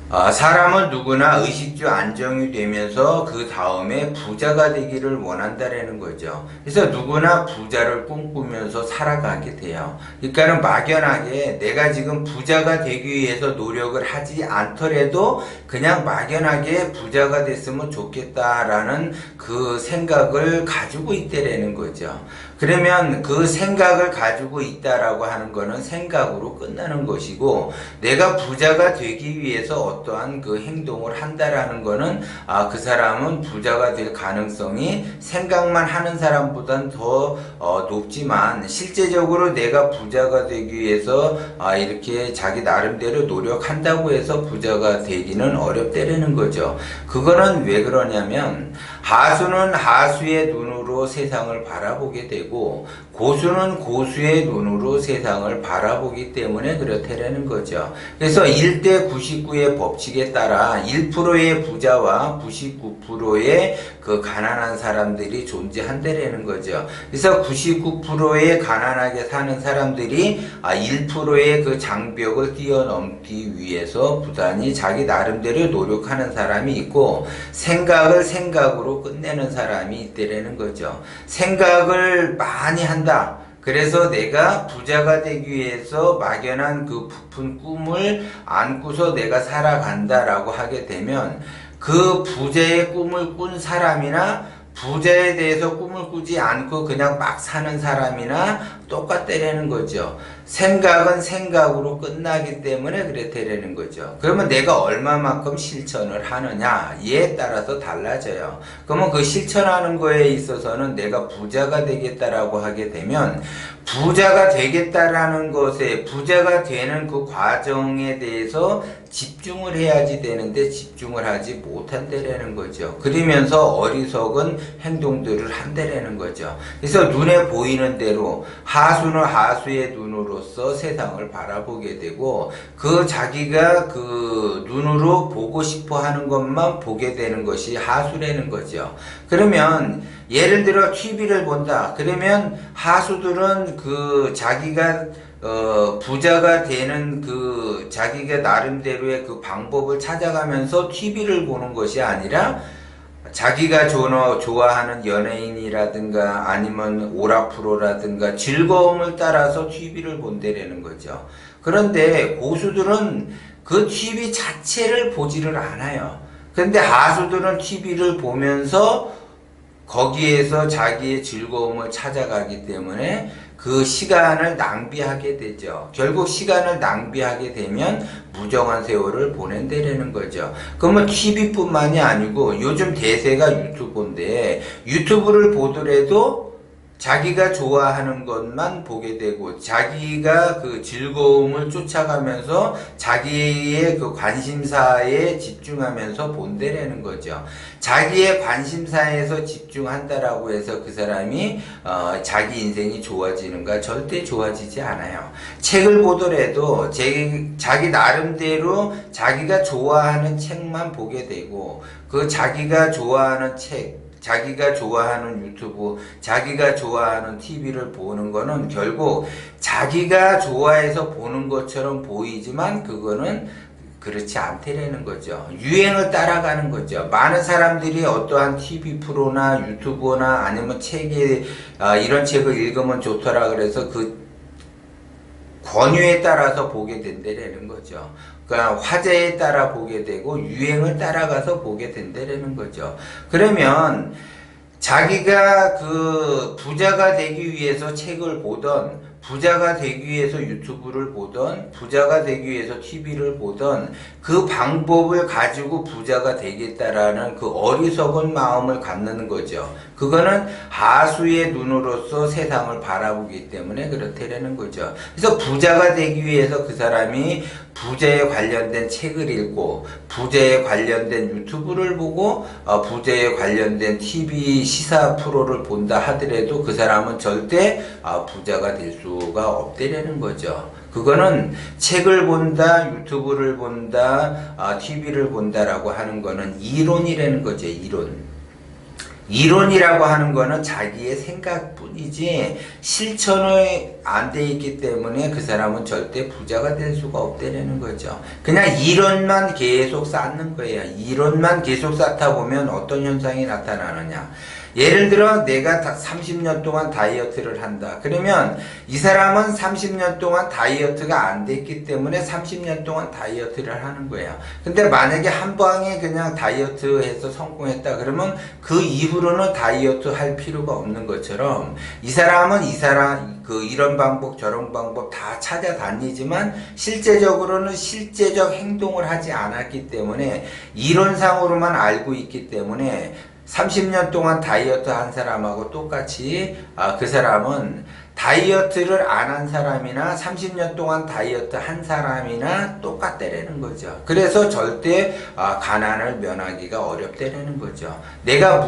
사람은 누구나 의식주 안정이 되면서 그 다음에 부자가 되기를 원한다라는 거죠. 그래서 누구나 부자를 꿈꾸면서 살아가게 돼요. 그러니까는 막연하게 내가 지금 부자가 되기 위해서 노력을 하지 않더라도 그냥 막연하게 부자가 됐으면 좋겠다라는 그 생각을 가지고 있다라는 거죠. 그러면 그 생각을 가지고 있다라고 하는 거는 생각으로 끝나는 것이고, 내가 부자가 되기 위해서 어떠한 그 행동을 한다라는 거는 그 사람은 부자가 될 가능성이 생각만 하는 사람보단 더 높지만, 실제적으로 내가 부자가 되기 위해서 이렇게 자기 나름대로 노력한다고 해서 부자가 되기는 어렵다라는 거죠. 그거는 왜 그러냐면, 하수는 하수의 눈으로 세상을 바라보게 되고 고수는 고수의 눈으로 세상을 바라보기 때문에 그렇다라는 거죠. 그래서 1대 99의 법칙에 따라 1%의 부자와 99%의 그 가난한 사람들이 존재한다라는 거죠. 그래서 99%의 가난하게 사는 사람들이 1%의 그 장벽을 뛰어넘기 위해서 부단히 자기 나름대로 노력하는 사람이 있고, 생각을 생각으로 끝내는 사람이 있다라는 거죠. 생각을 많이 한다. 그래서 내가 부자가 되기 위해서 막연한 그 부푼 꿈을 안고서 내가 살아간다라고 하게 되면, 그 부자의 꿈을 꾼 사람이나 부자에 대해서 꿈을 꾸지 않고 그냥 막 사는 사람이나 똑같다라는 거죠. 생각은 생각으로 끝나기 때문에 그렇다라는 거죠. 그러면 내가 얼마만큼 실천을 하느냐 이에 따라서 달라져요. 그러면 그 실천하는 거에 있어서는 내가 부자가 되겠다라고 하게 되면, 부자가 되겠다라는 것에, 부자가 되는 그 과정에 대해서 집중을 해야지 되는데 집중을 하지 못한다라는 거죠. 그러면서 어리석은 행동들을 한다라는 거죠. 그래서 눈에 보이는 대로 하수는 하수의 눈으로서 세상을 바라보게 되고, 그 자기가 그 눈으로 보고 싶어 하는 것만 보게 되는 것이 하수라는 거죠. 그러면 예를 들어 TV를 본다. 그러면 하수들은 그 자기가 부자가 되는 그 자기가 나름대로의 그 방법을 찾아가면서 TV를 보는 것이 아니라, 자기가 좋아하는 연예인이라든가 아니면 오락프로라든가 즐거움을 따라서 TV를 본다라는 거죠. 그런데 고수들은 그 TV 자체를 보지를 않아요. 그런데 하수들은 TV를 보면서 거기에서 자기의 즐거움을 찾아가기 때문에 그 시간을 낭비하게 되죠. 결국 시간을 낭비하게 되면 무정한 세월을 보낸다라는 거죠. 그러면 TV뿐만이 아니고 요즘 대세가 유튜브인데, 유튜브를 보더라도 자기가 좋아하는 것만 보게 되고 자기가 그 즐거움을 쫓아가면서 자기의 그 관심사에 집중하면서 본다라는 거죠. 자기의 관심사에서 집중한다라고 해서 그 사람이 자기 인생이 좋아지는가? 절대 좋아지지 않아요. 책을 보더라도 자기 나름대로 자기가 좋아하는 책만 보게 되고, 그 자기가 좋아하는 책, 자기가 좋아하는 유튜브, 자기가 좋아하는 TV를 보는 거는 결국 자기가 좋아해서 보는 것처럼 보이지만 그거는 그렇지 않다라는 거죠. 유행을 따라가는 거죠. 많은 사람들이 어떠한 TV 프로나 유튜브나 아니면 책에 이런 책을 읽으면 좋더라 그래서 그 권유에 따라서 보게 된다라는 거죠. 그러니까 화제에 따라 보게 되고 유행을 따라가서 보게 된다라는 거죠. 그러면 자기가 그 부자가 되기 위해서 책을 보던, 부자가 되기 위해서 유튜브를 보던, 부자가 되기 위해서 TV를 보던 그 방법을 가지고 부자가 되겠다라는 그 어리석은 마음을 갖는 거죠. 그거는 하수의 눈으로서 세상을 바라보기 때문에 그렇다라는 거죠. 그래서 부자가 되기 위해서 그 사람이 부자에 관련된 책을 읽고, 부자에 관련된 유튜브를 보고, 부자에 관련된 TV 시사 프로를 본다 하더라도 그 사람은 절대 부자가 될 수가 없다라는 거죠. 그거는 책을 본다, 유튜브를 본다, TV를 본다라고 하는 거는 이론이라는 거죠. 이론. 이론이라고 하는 거는 자기의 생각뿐이지 실천이 안 돼 있기 때문에 그 사람은 절대 부자가 될 수가 없다는 거죠. 그냥 이론만 계속 쌓는 거예요. 이론만 계속 쌓다 보면 어떤 현상이 나타나느냐. 예를 들어 내가 30년 동안 다이어트를 한다. 그러면 이 사람은 30년 동안 다이어트가 안 됐기 때문에 30년 동안 다이어트를 하는 거예요. 근데 만약에 한 방에 그냥 다이어트해서 성공했다. 그러면 그 이후로는 다이어트 할 필요가 없는 것처럼 이 사람은 이런 방법 저런 방법 다 찾아다니지만 실제적으로는 실제적 행동을 하지 않았기 때문에 이론상으로만 알고 있기 때문에 30년 동안 다이어트 한 사람하고 똑같이 그 사람은 다이어트를 안 한 사람이나 30년 동안 다이어트 한 사람이나 똑같다라는 거죠. 그래서 절대 가난을 면하기가 어렵다라는 거죠. 내가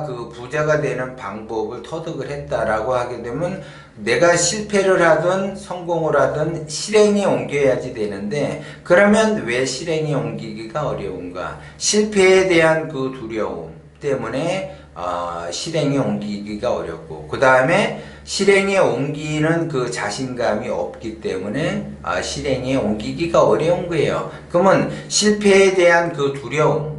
그 부자가 되는 방법을 터득을 했다라고 하게 되면 내가 실패를 하든 성공을 하든 실행에 옮겨야지 되는데 그러면 왜 실행에 옮기기가 어려운가? 실패에 대한 그 두려움 때문에 실행에 옮기기가 어렵고 그 다음에 실행에 옮기는 그 자신감이 없기 때문에 실행에 옮기기가 어려운 거예요. 그러면 실패에 대한 그 두려움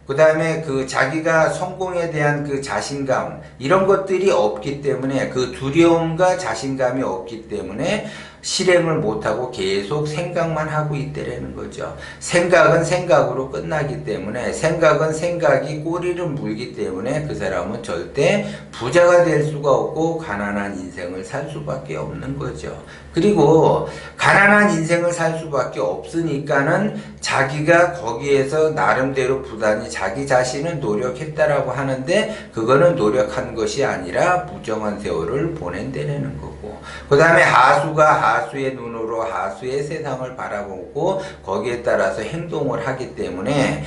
그 다음에 그 자기가 성공에 대한 그 자신감 이런 것들이 없기 때문에 그 두려움과 자신감이 없기 때문에 실행을 못하고 계속 생각만 하고 있다라는 거죠. 생각은 생각으로 끝나기 때문에 생각은 생각이 꼬리를 물기 때문에 그 사람은 절대 부자가 될 수가 없고 가난한 인생을 살 수밖에 없는 거죠. 그리고 가난한 인생을 살 수밖에 없으니까는 자기가 거기에서 나름대로 부단히 자기 자신은 노력했다라고 하는데 그거는 노력한 것이 아니라 무정한 세월을 보낸다는 거고 그 다음에 하수가 하수의 눈으로 하수의 세상을 바라보고 거기에 따라서 행동을 하기 때문에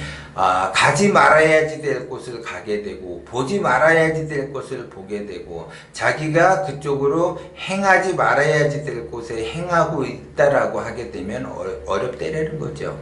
가지 말아야지 될 곳을 가게 되고 보지 말아야지 될 곳을 보게 되고 자기가 그쪽으로 행하지 말아야지 될 곳에 행하고 있다라고 하게 되면 어렵다라는 거죠.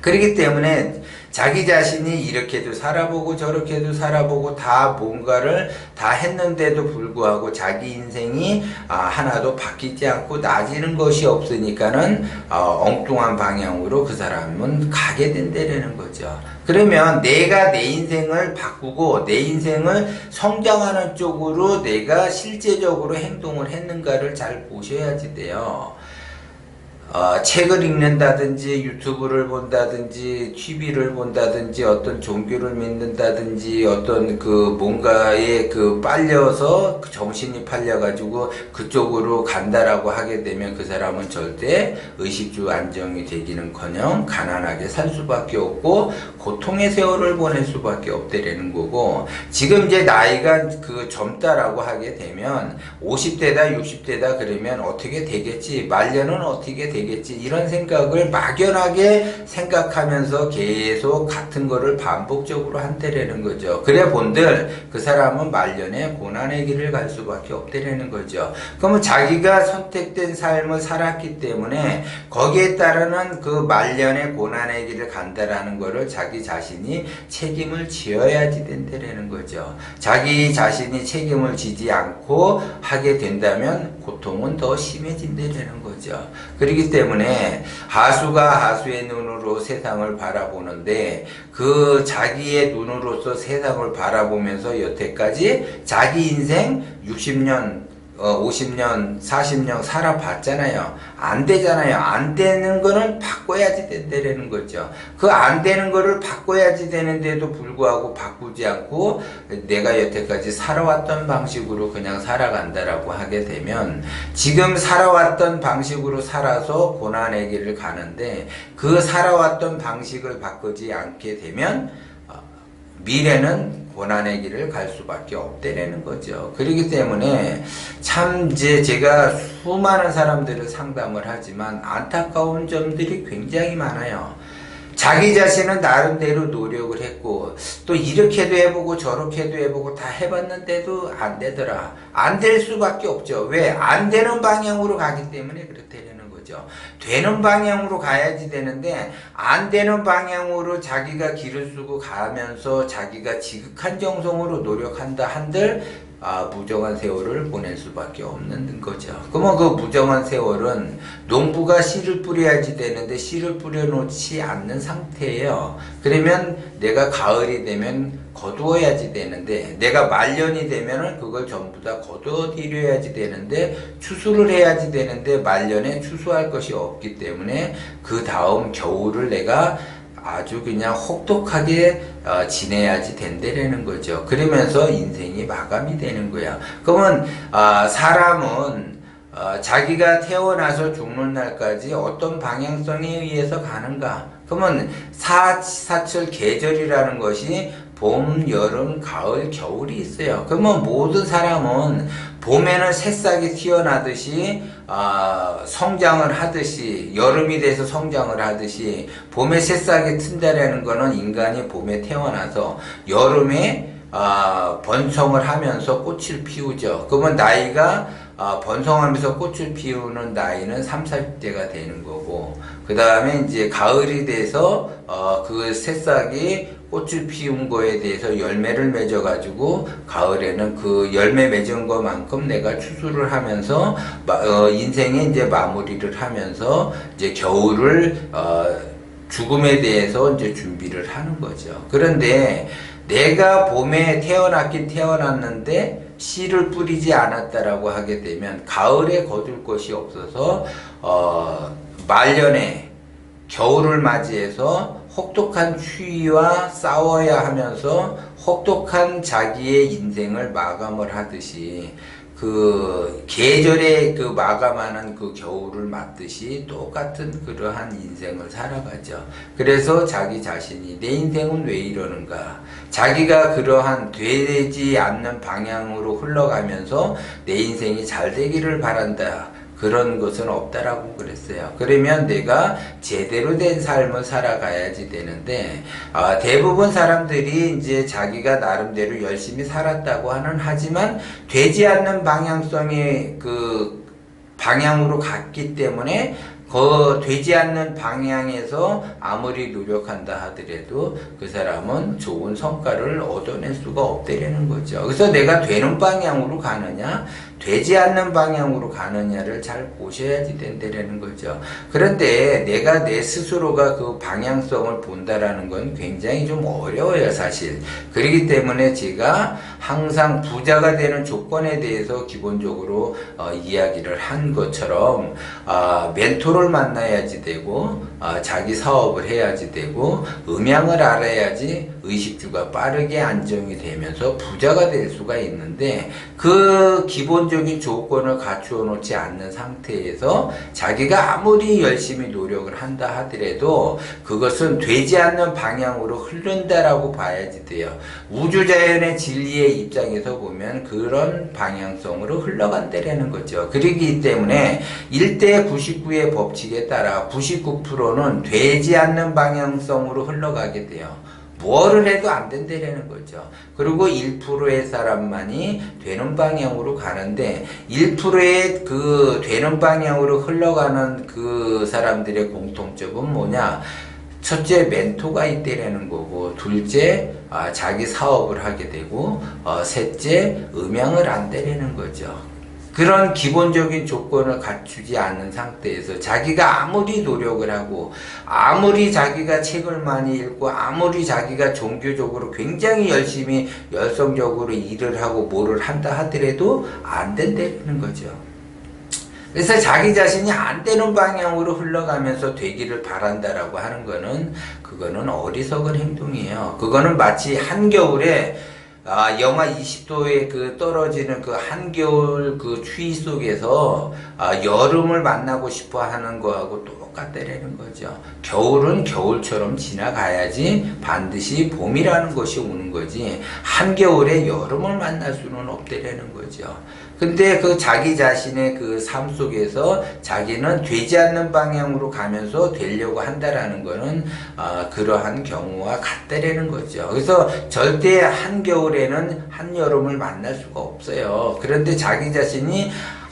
그렇기 때문에 자기 자신이 이렇게도 살아보고 저렇게도 살아보고 다 뭔가를 다 했는데도 불구하고 자기 인생이 하나도 바뀌지 않고 나아지는 것이 없으니까는 엉뚱한 방향으로 그 사람은 가게 된다는 거죠. 그러면 내가 내 인생을 바꾸고 내 인생을 성장하는 쪽으로 내가 실제적으로 행동을 했는가를 잘 보셔야지 돼요. 책을 읽는다든지 유튜브를 본다든지 TV를 본다든지 어떤 종교를 믿는다든지 어떤 그 뭔가에 그 빨려서 정신이 팔려가지고 그쪽으로 간다라고 하게 되면 그 사람은 절대 의식주 안정이 되기는커녕 가난하게 살 수밖에 없고 고통의 세월을 보낼 수밖에 없다라는 거고 지금 이제 나이가 그 젊다라고 하게 되면 50대다 60대다 그러면 어떻게 되겠지 말년은 어떻게 되겠지 이런 생각을 막연하게 생각하면서 계속 같은 거를 반복적으로 한다라는 거죠. 그래 본들 그 사람은 말년에 고난의 길을 갈 수밖에 없다라는 거죠. 그러면 자기가 선택된 삶을 살았기 때문에 거기에 따르는 그 말년의 고난의 길을 간다라는 거를 자기 자신이 책임을 지어야지 된다라는 거죠. 자기 자신이 책임을 지지 않고 하게 된다면 고통은 더 심해진다라는 거죠. 그렇기 때문에 하수가 하수의 눈으로 세상을 바라보는데 그 자기의 눈으로서 세상을 바라보면서 여태까지 자기 인생 60년 50년, 40년 살아봤잖아요. 안 되잖아요. 안 되는 거는 바꿔야지 된다는 거죠. 그 안 되는 거를 바꿔야지 되는데도 불구하고 바꾸지 않고 내가 여태까지 살아왔던 방식으로 그냥 살아간다라고 하게 되면 지금 살아왔던 방식으로 살아서 고난의 길을 가는데 그 살아왔던 방식을 바꾸지 않게 되면 미래는 고난의 길을 갈 수밖에 없다라는 거죠. 그렇기 때문에 참 이제 제가 수많은 사람들을 상담을 하지만 안타까운 점들이 굉장히 많아요. 자기 자신은 나름대로 노력을 했고 또 이렇게도 해보고 저렇게도 해보고 다 해봤는데도 안 되더라. 안 될 수밖에 없죠. 왜? 안 되는 방향으로 가기 때문에 그렇다는 거죠. 거죠. 되는 방향으로 가야지 되는데 안 되는 방향으로 자기가 길을 쓰고 가면서 자기가 지극한 정성으로 노력한다 한들 무정한 세월을 보낼 수밖에 없는 거죠. 그러면 그 무정한 세월은 농부가 씨를 뿌려야지 되는데 씨를 뿌려놓지 않는 상태예요. 그러면 내가 가을이 되면 거두어야지 되는데 내가 말년이 되면은 그걸 전부 다 거두어들여야지 되는데 추수를 해야지 되는데 말년에 추수할 것이 없기 때문에 그 다음 겨울을 내가 아주 그냥 혹독하게 지내야지 된다라는 거죠. 그러면서 인생이 마감이 되는 거야. 그러면 사람은 자기가 태어나서 죽는 날까지 어떤 방향성에 의해서 가는가? 그러면 사철 계절이라는 것이 봄, 여름, 가을, 겨울이 있어요. 그러면 모든 사람은 봄에는 새싹이 튀어나듯이 성장을 하듯이 여름이 돼서 성장을 하듯이 봄에 새싹이 튼다라는 거는 인간이 봄에 태어나서 여름에 번성을 하면서 꽃을 피우죠. 그러면 나이가 번성하면서 꽃을 피우는 나이는 30, 40대가 되는 거고 그 다음에 이제 가을이 돼서 그 새싹이 꽃을 피운 거에 대해서 열매를 맺어 가지고 가을에는 그 열매 맺은 것만큼 내가 추수를 하면서 인생에 이제 마무리를 하면서 이제 겨울을 죽음에 대해서 이제 준비를 하는 거죠. 그런데 내가 봄에 태어났긴 태어났는데 씨를 뿌리지 않았다라고 하게 되면 가을에 거둘 것이 없어서 말년에 겨울을 맞이해서 혹독한 추위와 싸워야 하면서 혹독한 자기의 인생을 마감을 하듯이 그 계절에 그 마감하는 그 겨울을 맞듯이 똑같은 그러한 인생을 살아가죠. 그래서 자기 자신이 내 인생은 왜 이러는가? 자기가 그러한 되지 않는 방향으로 흘러가면서 내 인생이 잘 되기를 바란다. 그런 것은 없다라고 그랬어요. 그러면 내가 제대로 된 삶을 살아가야지 되는데 대부분 사람들이 이제 자기가 나름대로 열심히 살았다고 하지만 되지 않는 방향성의 그 방향으로 갔기 때문에 그 되지 않는 방향에서 아무리 노력한다 하더라도 그 사람은 좋은 성과를 얻어낼 수가 없다라는 거죠. 그래서 내가 되는 방향으로 가느냐 되지 않는 방향으로 가느냐를 잘 보셔야지 된다라는 거죠. 그런데 내가 내 스스로가 그 방향성을 본다라는 건 굉장히 좀 어려워요, 사실. 그렇기 때문에 제가 항상 부자가 되는 조건에 대해서 기본적으로 이야기를 한 것처럼 멘토를 만나야지 되고 자기 사업을 해야지 되고 음양을 알아야지 의식주가 빠르게 안정이 되면서 부자가 될 수가 있는데 그 기본적인 조건을 갖추어 놓지 않는 상태에서 자기가 아무리 열심히 노력을 한다 하더라도 그것은 되지 않는 방향으로 흐른다라고 봐야지 돼요. 우주자연의 진리의 입장에서 보면 그런 방향성으로 흘러간다라는 거죠. 그렇기 때문에 1대 99의 법칙에 따라 99%는 되지 않는 방향성으로 흘러가게 돼요. 뭐를 해도 안 된다라는 거죠. 그리고 1%의 사람만이 되는 방향으로 가는데 1%의 그 되는 방향으로 흘러가는 그 사람들의 공통점은 뭐냐? 첫째, 멘토가 있다라는 거고, 둘째, 자기 사업을 하게 되고, 셋째, 음양을 안다라는 거죠. 그런 기본적인 조건을 갖추지 않은 상태에서 자기가 아무리 노력을 하고 아무리 자기가 책을 많이 읽고 아무리 자기가 종교적으로 굉장히 열심히 열성적으로 일을 하고 뭐를 한다 하더라도 안 된다는 거죠. 그래서 자기 자신이 안 되는 방향으로 흘러가면서 되기를 바란다라고 하는 거는 그거는 어리석은 행동이에요. 그거는 마치 한겨울에 영하 20도에 그 떨어지는 그 한겨울 그 추위 속에서 여름을 만나고 싶어 하는 거하고 똑같다라는 거죠. 겨울은 겨울처럼 지나가야지 반드시 봄이라는 것이 오는 거지 한겨울에 여름을 만날 수는 없다라는 거죠. 근데 그 자기 자신의 그 삶 속에서 자기는 되지 않는 방향으로 가면서 되려고 한다라는 거는 그러한 경우와 같다라는 거죠. 그래서 절대 한겨울에는 한여름을 만날 수가 없어요. 그런데 자기 자신이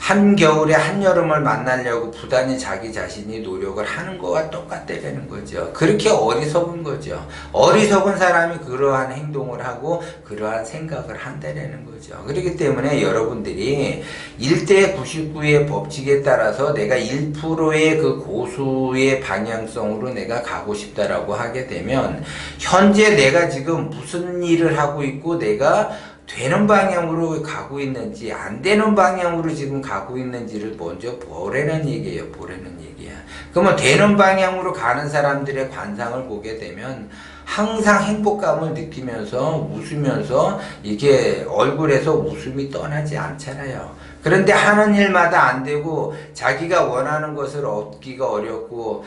한겨울에 한여름을 만나려고 부단히 자기 자신이 노력을 하는 거와 똑같다는 거죠. 그렇게 어리석은 거죠. 어리석은 사람이 그러한 행동을 하고 그러한 생각을 한다는 거죠. 그렇기 때문에 여러분들이 1대 99의 법칙에 따라서 내가 1%의 그 고수의 방향성으로 내가 가고 싶다라고 하게 되면 현재 내가 지금 무슨 일을 하고 있고 내가 되는 방향으로 가고 있는지 안 되는 방향으로 지금 가고 있는지를 먼저 보라는 얘기예요. 보라는 얘기야. 그러면 되는 방향으로 가는 사람들의 관상을 보게 되면 항상 행복감을 느끼면서 웃으면서 이게 얼굴에서 웃음이 떠나지 않잖아요. 그런데 하는 일마다 안 되고 자기가 원하는 것을 얻기가 어렵고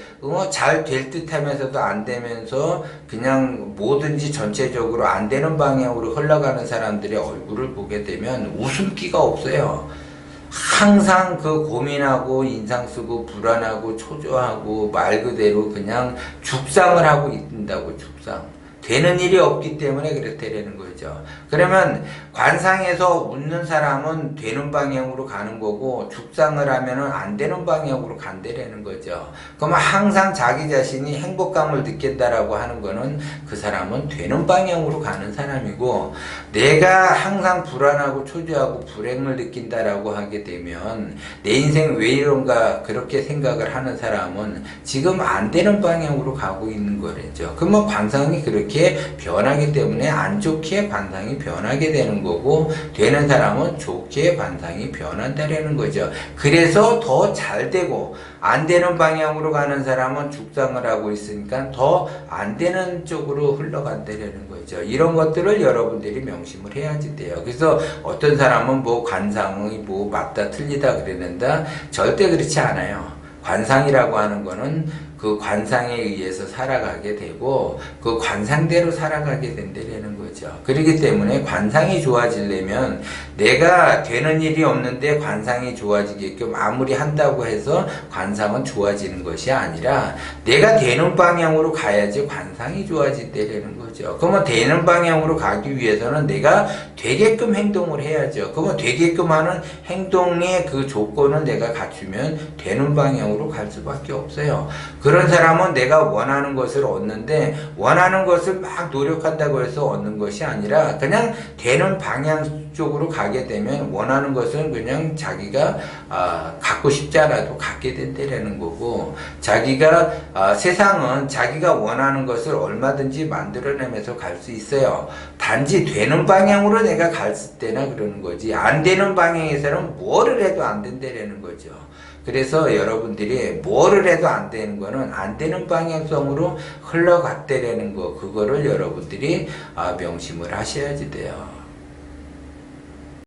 잘 될 듯 하면서도 안 되면서 그냥 뭐든지 전체적으로 안 되는 방향으로 흘러가는 사람들의 얼굴을 보게 되면 웃음기가 없어요. 항상 그 고민하고 인상 쓰고 불안하고 초조하고 말 그대로 그냥 죽상을 하고 있다고. 죽상. 되는 일이 없기 때문에 그렇다는 거죠. 그러면 관상에서 웃는 사람은 되는 방향으로 가는 거고 죽상을 하면은 안 되는 방향으로 간다라는 거죠. 그러면 항상 자기 자신이 행복감을 느낀다라고 하는 거는 그 사람은 되는 방향으로 가는 사람이고, 내가 항상 불안하고 초조하고 불행을 느낀다라고 하게 되면 내 인생 왜 이런가 그렇게 생각을 하는 사람은 지금 안 되는 방향으로 가고 있는 거랬죠. 그러면 관상이 그렇게 변하기 때문에 안 좋게 관상이 변하게 되는 거고, 되는 사람은 좋게 관상이 변한다라는 거죠. 그래서 더 잘 되고 안 되는 방향으로 가는 사람은 죽상을 하고 있으니까 더 안 되는 쪽으로 흘러간다라는 거죠. 이런 것들을 여러분들이 명심을 해야지 돼요. 그래서 어떤 사람은 뭐 관상이 뭐 맞다 틀리다 그러는데 절대 그렇지 않아요. 관상이라고 하는 거는 그 관상에 의해서 살아가게 되고 그 관상대로 살아가게 된다는 거죠. 그렇기 때문에 관상이 좋아지려면 내가 되는 일이 없는데 관상이 좋아지게끔 아무리 한다고 해서 관상은 좋아지는 것이 아니라 내가 되는 방향으로 가야지 관상이 좋아진다는 거죠. 그러면 되는 방향으로 가기 위해서는 내가 되게끔 행동을 해야죠. 그러면 되게끔 하는 행동의 그 조건을 내가 갖추면 되는 방향으로 갈 수밖에 없어요. 그런 사람은 내가 원하는 것을 얻는데 원하는 것을 막 노력한다고 해서 얻는 것이 아니라 그냥 되는 방향 쪽으로 가게 되면 원하는 것은 그냥 자기가 갖고 싶지 않아도 갖게 된다는 거고, 자기가 세상은 자기가 원하는 것을 얼마든지 만들어내면서 갈 수 있어요. 단지 되는 방향으로 내가 갈 때나 그러는 거지 안 되는 방향에서는 뭐를 해도 안 된다는 거죠. 그래서 여러분들이 뭐를 해도 안 되는 거는 안 되는 방향성으로 흘러갔다라는 거, 그거를 여러분들이 명심을 하셔야지 돼요.